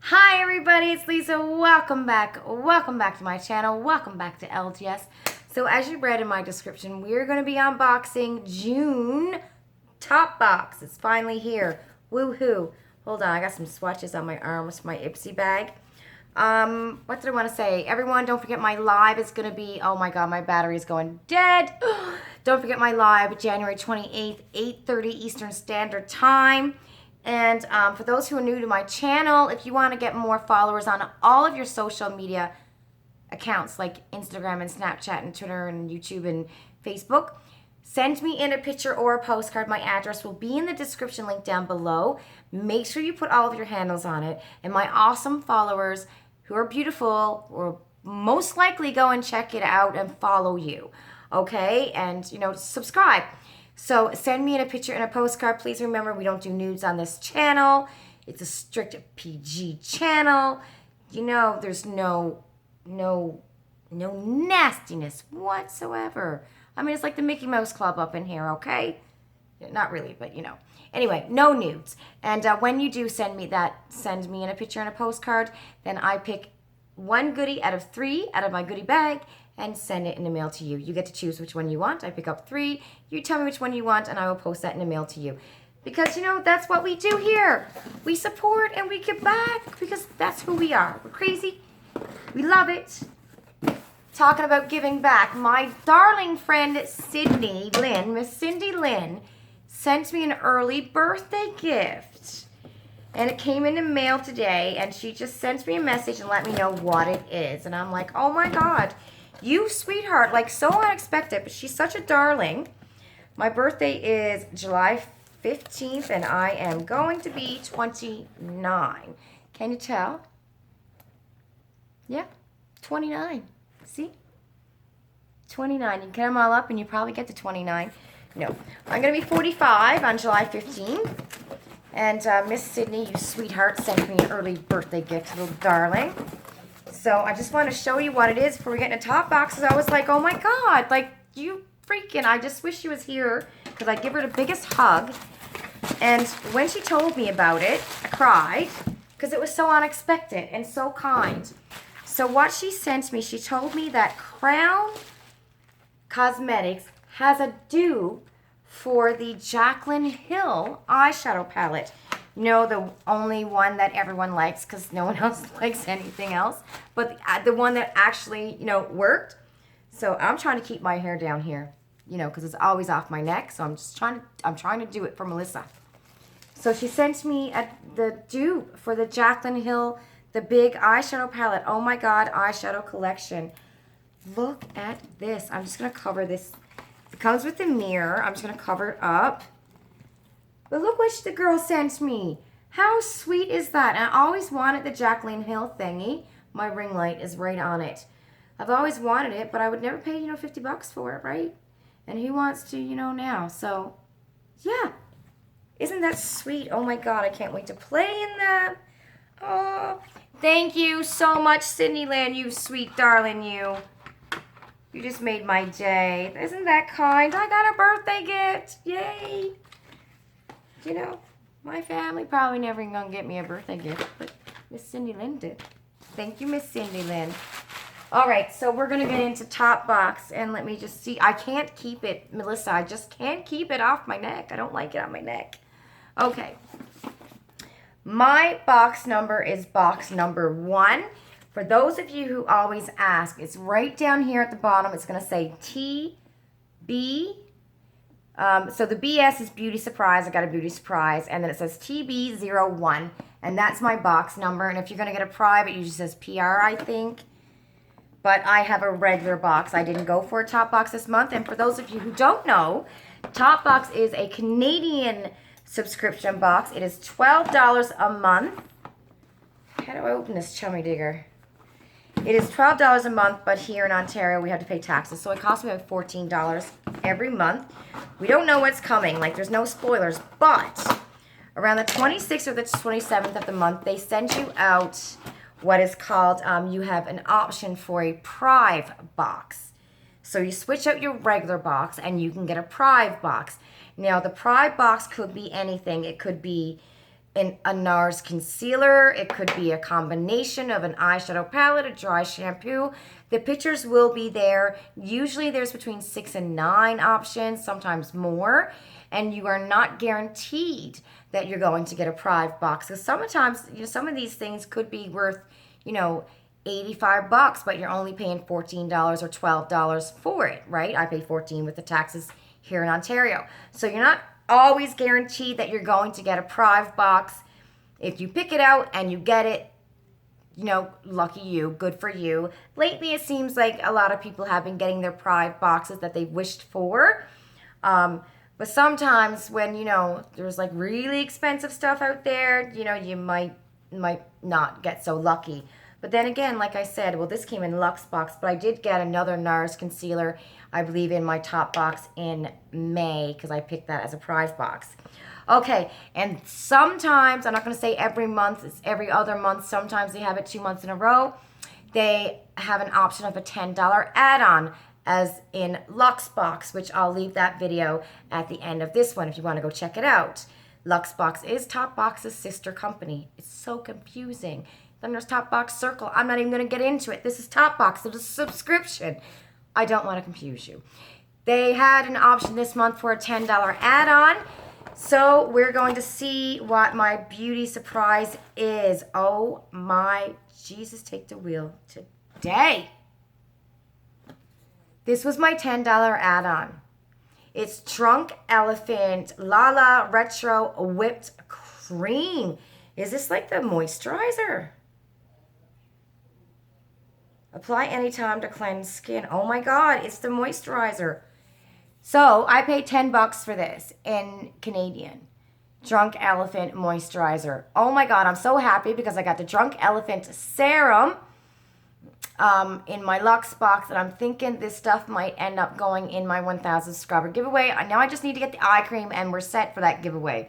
Hi everybody, it's Lisa. Welcome back. Welcome back to my channel. Welcome back to LGS. So as you read in my description, we're going to be unboxing June Topbox. It's finally here. Woohoo. Hold on, I got some swatches on my arms for my Ipsy bag. What did I want to say? Everyone, don't forget my live is going to be, oh my god, my battery is going dead. Don't forget my live, January 28th, 8:30 Eastern Standard Time. And for those who are new to my channel, if you want to get more followers on all of your social media accounts like Instagram and Snapchat and Twitter and YouTube and Facebook, send me in a picture or a postcard. My address will be in the description link down below. Make sure you put all of your handles on it. And my awesome followers who are beautiful will most likely go and check it out and follow you. Okay? And, subscribe. So send me in a picture and a postcard. Please remember, we don't do nudes on this channel. It's a strict PG channel. There's no nastiness whatsoever. I mean, it's like the Mickey Mouse Club up in here, okay? Not really, but Anyway, no nudes. And when you do send me in a picture and a postcard, then I pick one goodie out of 3 out of my goodie bag and send it in the mail to you. You get to choose which one you want. I pick up 3. You tell me which one you want, and I will post that in the mail to you. Because, that's what we do here. We support and we give back because that's who we are. We're crazy. We love it. Talking about giving back, my darling friend Cindy Lynn, Miss Cindy Lynn, sent me an early birthday gift. And it came in the mail today, and she just sent me a message and let me know what it is. And I'm like, oh my God. You sweetheart, like so unexpected, but she's such a darling. My birthday is July 15th, and I am going to be 29. Can you tell? Yeah, 29. See? 29. You can get them all up, and you probably get to 29. No, I'm going to be 45 on July 15th. And Miss Sydney, you sweetheart, sent me an early birthday gift, little darling. So I just want to show you what it is before we get into Topbox. I was like, oh my God, like you freaking, I just wish she was here because I'd give her the biggest hug. And when she told me about it, I cried because it was so unexpected and so kind. So what she sent me, she told me that Crown Cosmetics has a dupe for the Jaclyn Hill eyeshadow palette. The only one that everyone likes because no one else likes anything else. But the one that actually, worked. So I'm trying to keep my hair down here, because it's always off my neck. So I'm trying to do it for Melissa. So she sent me the dupe for the Jaclyn Hill, the big eyeshadow palette. Oh my God, eyeshadow collection. Look at this. I'm just going to cover this. It comes with a mirror. I'm just going to cover it up. But look what the girl sent me. How sweet is that? And I always wanted the Jaclyn Hill thingy. My ring light is right on it. I've always wanted it, but I would never pay, $50 for it, right? And who wants to, now? So, yeah. Isn't that sweet? Oh my God, I can't wait to play in them. Oh, thank you so much, Cindy Lynn, you sweet darling, you. You just made my day. Isn't that kind? I got a birthday gift. Yay. My family probably never gonna get me a birthday gift, but Miss Cindy Lynn did. Thank you, Miss Cindy Lynn. All right, so we're gonna get into Topbox, and let me just see. I can't keep it, Melissa. I just can't keep it off my neck. I don't like it on my neck. Okay. My box number is box number 1. For those of you who always ask, it's right down here at the bottom. It's gonna say TB. So the BS is Beauty Surprise. I got a Beauty Surprise. And then it says TB01. And that's my box number. And if you're going to get a private, it usually says PR, I think. But I have a regular box. I didn't go for a Topbox this month. And for those of you who don't know, Topbox is a Canadian subscription box. It is $12 a month. How do I open this chummy digger? It is $12 a month, but here in Ontario, we have to pay taxes. So it costs me about $14 every month. We don't know what's coming. Like, there's no spoilers. But around the 26th or the 27th of the month, they send you out what is called, you have an option for a Prive box. So you switch out your regular box, and you can get a Prive box. Now, the Prive box could be anything. It could be a NARS concealer. It could be a combination of an eyeshadow palette, a dry shampoo. The pictures will be there. Usually there's between 6 and 9 options, sometimes more. And you are not guaranteed that you're going to get a Pride box. Because sometimes, some of these things could be worth, $85, but you're only paying $14 or $12 for it, right? I pay $14 with the taxes here in Ontario. So you're not always guaranteed that you're going to get a Pride box. If you pick it out and you get it, lucky you, good for you. Lately, it seems like a lot of people have been getting their Pride boxes that they wished for. But sometimes when, there's like really expensive stuff out there, you might not get so lucky. But then again, like I said, well, this came in Luxe box, but I did get another NARS concealer, I believe, in my top box in May, because I picked that as a prize box. Okay, and sometimes, I'm not going to say every month, it's every other month, sometimes they have it 2 months in a row, they have an option of a $10 add-on, as in Luxe box, which I'll leave that video at the end of this one if you want to go check it out. Luxe box is Topbox's sister company. It's so confusing. Then there's Topbox Circle. I'm not even going to get into it. This is Topbox. It's a subscription. I don't want to confuse you. They had an option this month for a $10 add-on. So we're going to see what my beauty surprise is. Oh my Jesus, take the wheel today. This was my $10 add-on. It's Drunk Elephant Lala Retro Whipped Cream. Is this like the moisturizer? Apply anytime to cleanse skin. Oh my God, it's the moisturizer. So I paid $10 for this in Canadian. Drunk Elephant Moisturizer. Oh my God, I'm so happy because I got the Drunk Elephant Serum in my Luxe box, and I'm thinking this stuff might end up going in my 1,000 subscriber giveaway. Now I just need to get the eye cream and we're set for that giveaway,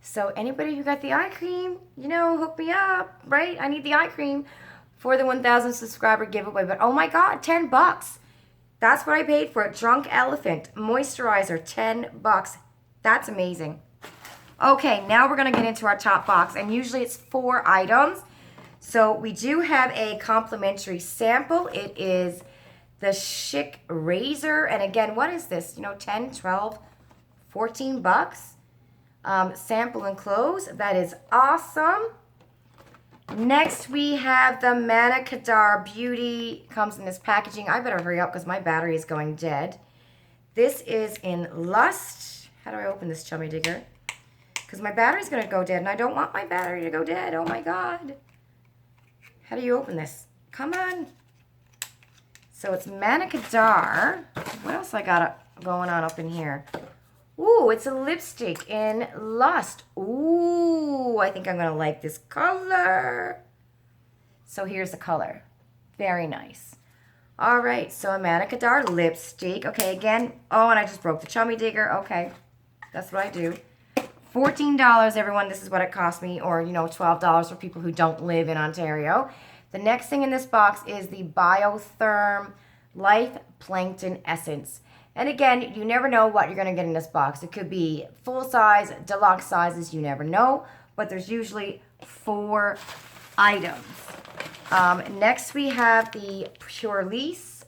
So anybody who got the eye cream, hook me up, right? I need the eye cream for the 1,000 subscriber giveaway. But oh my God, $10. That's what I paid for it. Drunk Elephant Moisturizer, $10. That's amazing. Okay, now we're going to get into our top box. And usually it's 4 items. So we do have a complimentary sample. It is the Chic Razor. And again, what is this? 10, 12, $14? Sample and close. That is awesome. Next, we have the Mana Kadar Beauty. Comes in this packaging. I better hurry up because my battery is going dead. This is in Lust. How do I open this chummy digger? Because my battery's going to go dead, and I don't want my battery to go dead. Oh, my God. How do you open this? Come on. So it's Mana Kadar. What else I got going on up in here? Ooh, it's a lipstick in Lust. Ooh, I think I'm going to like this color. So here's the color. Very nice. All right, so a Mana Kadar lipstick. Okay, again. Oh, and I just broke the chummy digger. Okay, that's what I do. $14, everyone. This is what it cost me. Or, $12 for people who don't live in Ontario. The next thing in this box is the Biotherm Life Plankton Essence. And again, you never know what you're going to get in this box. It could be full size, deluxe sizes, you never know. But there's usually 4 items. Next we have the Pure Lisse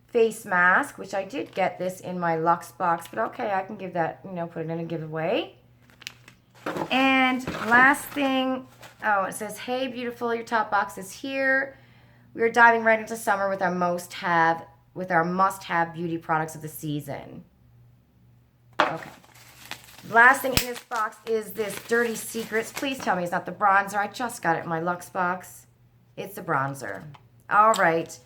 face mask, which I did get this in my Luxe box. But okay, I can give that, put it in a giveaway. And last thing, it says, hey, beautiful, your top box is here. We are diving right into summer with our must-have beauty products of the season. Okay. Last thing in this box is this Dirty Secrets. Please tell me it's not the bronzer. I just got it in my Luxe box. It's the bronzer. All right.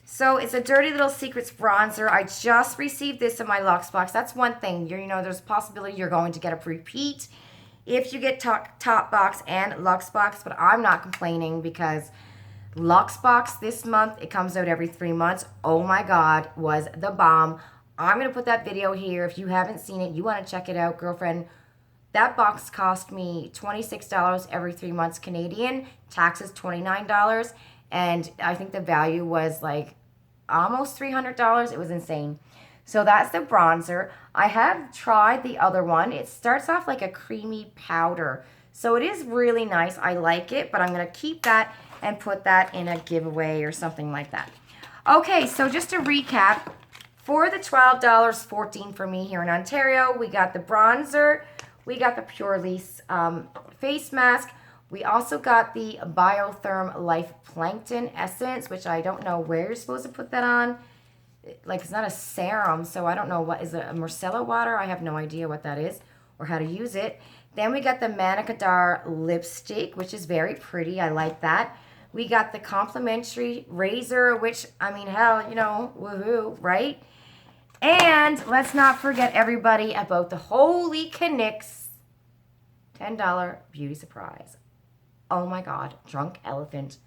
So it's a Dirty Little Secrets bronzer. I just received this in my Luxe box. That's one thing. There's a possibility you're going to get a repeat if you get top box and Luxe box, but I'm not complaining because Luxe box this month, it comes out every 3 months. Oh my God, was the bomb. I'm going to put that video here. If you haven't seen it, you want to check it out, girlfriend. That box cost me $26 every 3 months Canadian. Taxes $29. And I think the value was like almost $300. It was insane. So that's the bronzer. I have tried the other one. It starts off like a creamy powder. So it is really nice. I like it, but I'm going to keep that and put that in a giveaway or something like that. Okay, so just to recap, for the $12, $14 for me here in Ontario, we got the bronzer, we got the Purely face mask, we also got the Biotherm Life Plankton Essence, which I don't know where you're supposed to put that on. Like, it's not a serum, so I don't know what is it, a micellar water? I have no idea what that is or how to use it. Then we got the Manicadar lipstick, which is very pretty. I like that. We got the complimentary razor, which, I mean, hell, you know, woohoo, right? And let's not forget, everybody, about the Holy Knicks $10 beauty surprise. Oh my God, Drunk Elephant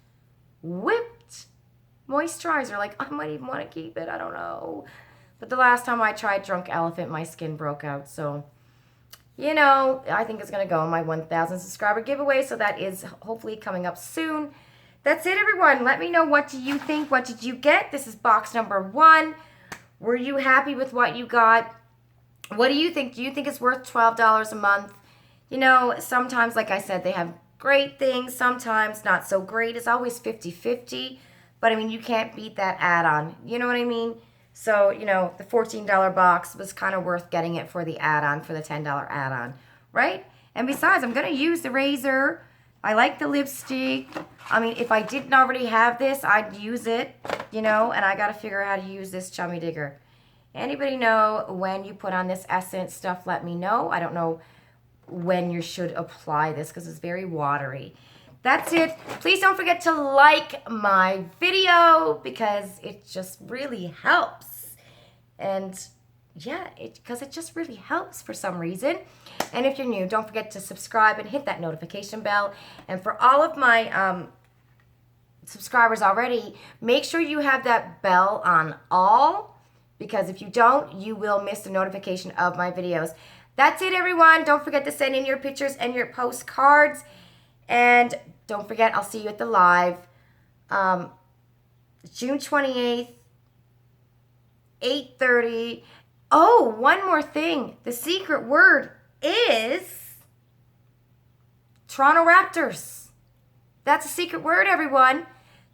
whipped moisturizer. Like, I might even want to keep it. I don't know. But the last time I tried Drunk Elephant, my skin broke out. So, you know, I think it's going to go in my 1,000 subscriber giveaway. So that is hopefully coming up soon. That's it, everyone. Let me know, what do you think? What did you get? This is box number 1. Were you happy with what you got? What do you think? Do you think it's worth $12 a month? You know, sometimes, like I said, they have great things. Sometimes not so great. It's always 50-50. But, I mean, you can't beat that add-on. You know what I mean? So, you know, the $14 box was kind of worth getting it for the add-on, for the $10 add-on, right? And besides, I'm going to use the razor. I like the lipstick. I mean, if I didn't already have this, I'd use it, you know, and I got to figure out how to use this Chummy Digger. Anybody know when you put on this essence stuff, let me know. I don't know when you should apply this because it's very watery. That's it. Please don't forget to like my video because it just really helps. And yeah, because it just really helps for some reason. And if you're new, don't forget to subscribe and hit that notification bell. And for all of my subscribers already, make sure you have that bell on all, because if you don't, you will miss the notification of my videos. That's it, everyone. Don't forget to send in your pictures and your postcards. And don't forget, I'll see you at the live June 28th, 8:30. Oh, one more thing. The secret word is Toronto Raptors. That's a secret word, everyone.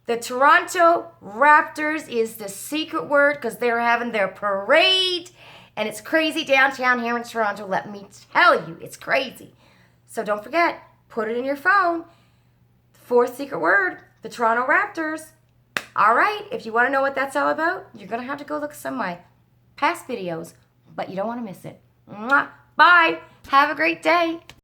The Toronto Raptors is the secret word because they're having their parade. And it's crazy downtown here in Toronto. Let me tell you, it's crazy. So don't forget, put it in your phone. Fourth secret word, the Toronto Raptors. All right, if you want to know what that's all about, you're going to have to go look at some of my past videos, but you don't want to miss it. Mwah. Bye. Have a great day.